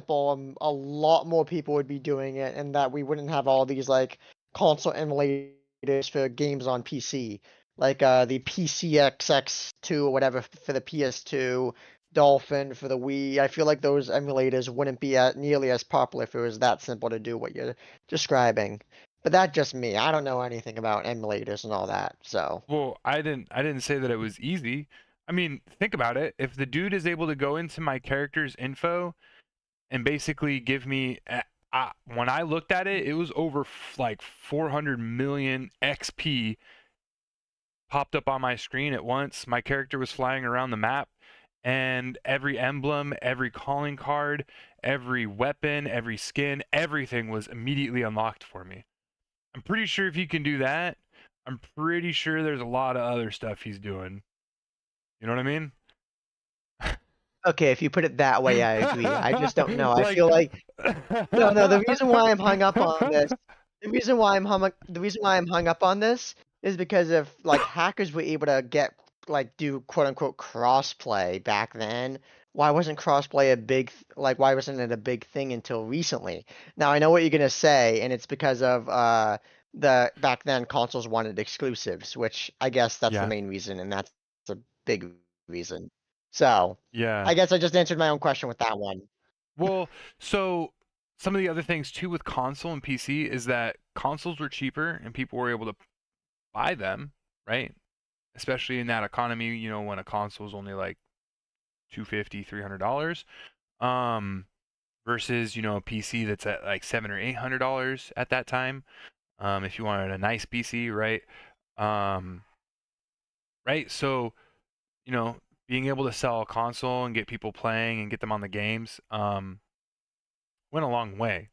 example, a lot more people would be doing it, and that we wouldn't have all these like console emulators for games on PC, like the PCXX2 or whatever for the PS2, Dolphin for the Wii. I feel like those emulators wouldn't be nearly as popular if it was that simple to do what you're describing. But that's just me. I don't know anything about emulators and all that, so. Well, I didn't say that it was easy. I mean, think about it. If the dude is able to go into my character's info and basically give me when I looked at it, it was over like 400 million XP popped up on my screen at once. My character was flying around the map, and every emblem, every calling card, every weapon, every skin, everything was immediately unlocked for me. I'm pretty sure if he can do that, I'm pretty sure there's a lot of other stuff he's doing. You know what I mean? Okay, if you put it that way, I agree. I just don't know. I Like feel like no. The reason why I'm hung up on this, the reason why I'm hung up on this is because if like hackers were able to get like do quote unquote crossplay back then, why wasn't crossplay a big like why wasn't it a big thing until recently? Now I know what you're gonna say, and it's because of the back then consoles wanted exclusives, which I guess that's the yeah, main reason, and that's a big reason. So yeah. I guess I just answered my own question with that one. Well, so some of the other things too with console and PC is that consoles were cheaper and people were able to buy them, right? Especially in that economy, when a console is only like 250, $300, um, versus, a PC that's at like 700 or $800 at that time. If you wanted a nice PC, right? Um, right. So, you know, being able to sell a console and get people playing and get them on the games, went a long way.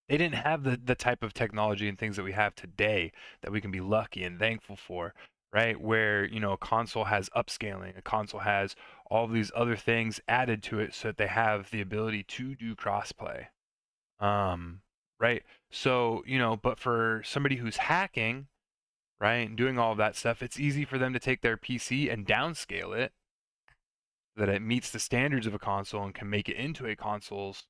They didn't have the type of technology and things that we have today that we can be lucky and thankful for, right? Where, a console has upscaling, a console has all these other things added to it so that they have the ability to do crossplay. Right? So, but for somebody who's hacking, right, and doing all of that stuff, it's easy for them to take their PC and downscale it so that it meets the standards of a console and can make it into a console's.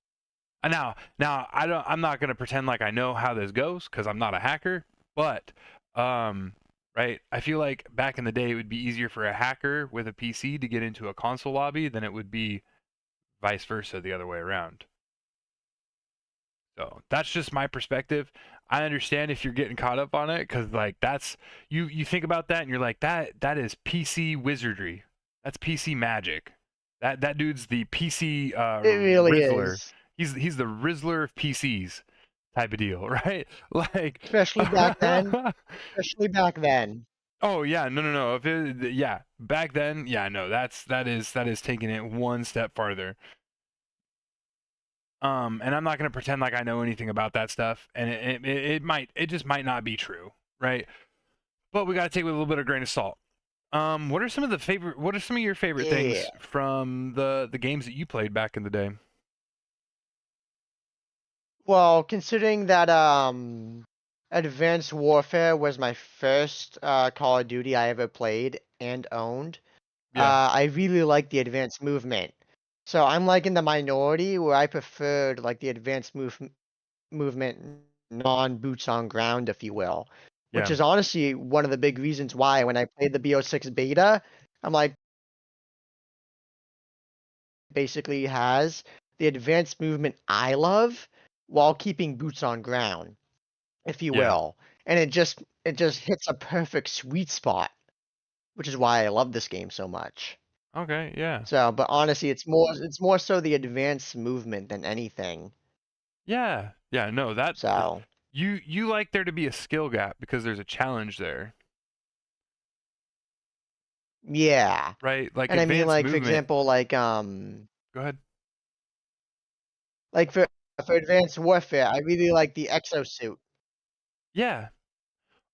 Now, I'm not gonna pretend like I know how this goes because I'm not a hacker. But, right, I feel like back in the day it would be easier for a hacker with a PC to get into a console lobby than it would be vice versa the other way around. So that's just my perspective. I understand if you're getting caught up on it because like that's you think about that and you're like that is PC wizardry. That's PC magic. That dude's the PC It really Rizzler. is. He's the Rizzler of PCs type of deal, right? Like, Especially back then. Especially back then. oh yeah, no. Yeah, back then, yeah, no, that is taking it one step farther. And I'm not gonna pretend like I know anything about that stuff, and it just might not be true, right? But we gotta take it with a little bit of grain of salt. What are some of your favorite Yeah. things from the games that you played back in the day? Well, considering that Advanced Warfare was my first Call of Duty I ever played and owned, Yeah, I really like the advanced movement. So I'm like in the minority where I preferred like the movement non boots on ground, if you will. Which yeah, is honestly one of the big reasons why when I played the BO6 beta, I'm like basically has the advanced movement I love while keeping boots on ground, if you yeah. will. And it just hits a perfect sweet spot, which is why I love this game so much. Okay, yeah, So, but honestly, it's more so the advanced movement than anything. yeah, yeah. No, that So, you like there to be a skill gap because there's a challenge there, yeah. right? Like And I mean advanced like for movement. example Go ahead. like for advanced warfare, I really like the exosuit. Yeah.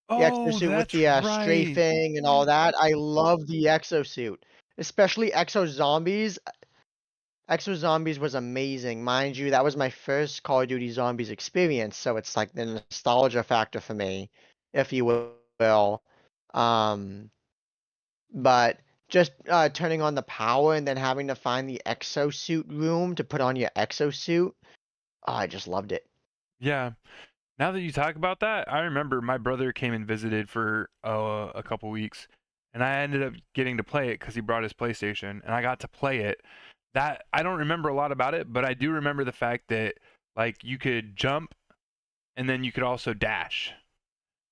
The Oh, exosuit with that's the right. strafing and all that. I love the exosuit. Especially exo zombies. Exo Zombies was amazing. Mind you, that was my first Call of Duty Zombies experience, so it's like the nostalgia factor for me, if you will. Um, but just turning on the power and then having to find the exosuit room to put on your exosuit. Oh, I just loved it. Yeah. Now that you talk about that, I remember my brother came and visited for a couple weeks, and I ended up getting to play it because he brought his PlayStation, and I got to play it. That I don't remember a lot about it, but I do remember the fact that like you could jump, and then you could also dash.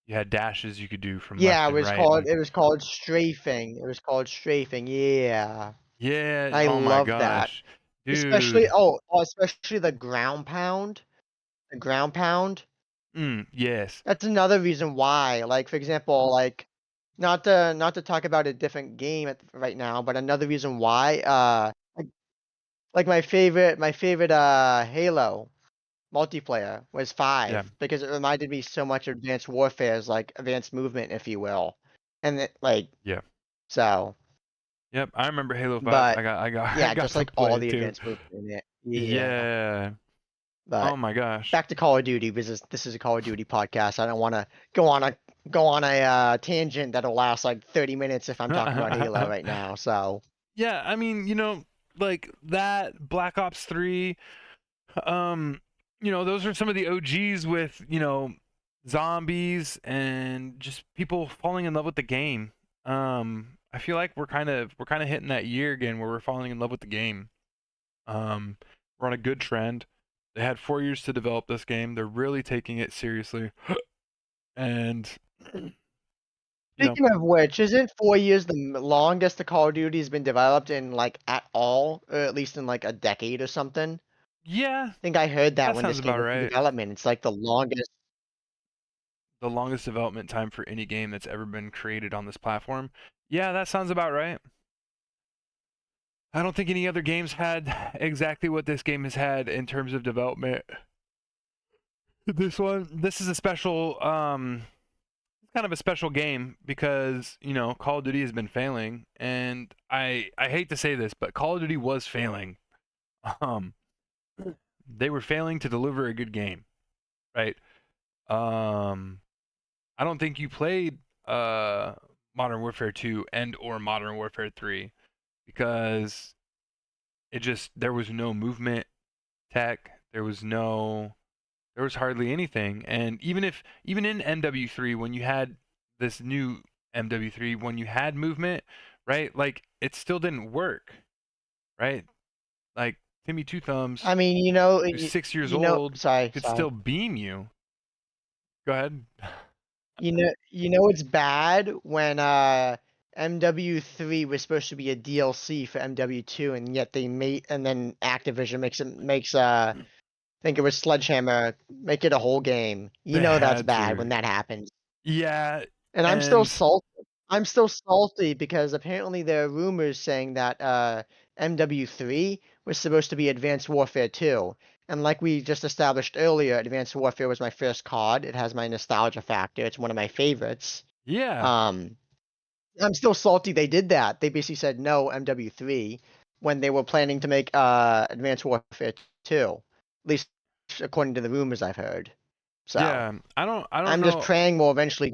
You had dashes you could do from Yeah, left and right, and it was called strafing. It was called strafing. Yeah. yeah, I oh my love that. gosh, Especially dude. especially the ground pound. The ground pound. Yes, That's another reason why. Like for example, like not to talk about a different game right now, but another reason why like my favorite Halo multiplayer was yeah, 5 because it reminded me so much of Advanced Warfare's like advanced movement, if you will. And it, like yeah, so, yep. I remember Halo 5. but I yeah, got just to like play all it the too. advanced movement in it. Yeah. Yeah. Oh But my gosh. back to Call of Duty because this is a Call of Duty podcast. I don't want to go on a tangent that'll last like 30 minutes if I'm talking about Halo right now. So Yeah, I mean, like that Black Ops 3, um, those are some of the OGs with, zombies and just people falling in love with the game. I feel like we're kind of hitting that year again where we're falling in love with the game. Um, we're on a good trend. They had 4 years to develop this game. They're really taking it seriously. And you know, speaking of which, isn't 4 years the longest the Call of Duty has been developed in like at all, or at least in like a decade or something? yeah, I think I heard that that when sounds this game about was in right. development. It's like the longest. The longest development time for any game that's ever been created on this platform. Yeah, that sounds about right. I don't think any other games had exactly what this game has had in terms of development. This is a special, kind of a special game because Call of Duty has been failing, and I hate to say this, but Call of Duty was failing. Um, they were failing to deliver a good game, right? Um, I don't think you played Modern Warfare 2 and or Modern Warfare 3 because there was no movement tech, there was hardly anything. And even in MW3 when you had this new MW3 when you had movement, right? Like it still didn't work, right? Like Timmy Two Thumbs, I mean, who's 6 years old, sorry, could sorry. still beam you. Go ahead. It's bad when MW3 was supposed to be a DLC for MW2, and yet they made and then Activision makes I think it was Sledgehammer make it a whole game. You They know that's had bad to. when that happens. Yeah, And and I'm still salty because apparently there are rumors saying that MW3 was supposed to be Advanced Warfare 2. And like we just established earlier, Advanced Warfare was my first COD. It has my nostalgia factor. It's one of my favorites. yeah, Um, I'm still salty they did that. They basically said no MW3 when they were planning to make Advanced Warfare 2. At least according to the rumors I've heard. So yeah. I don't I'm just know. praying we'll eventually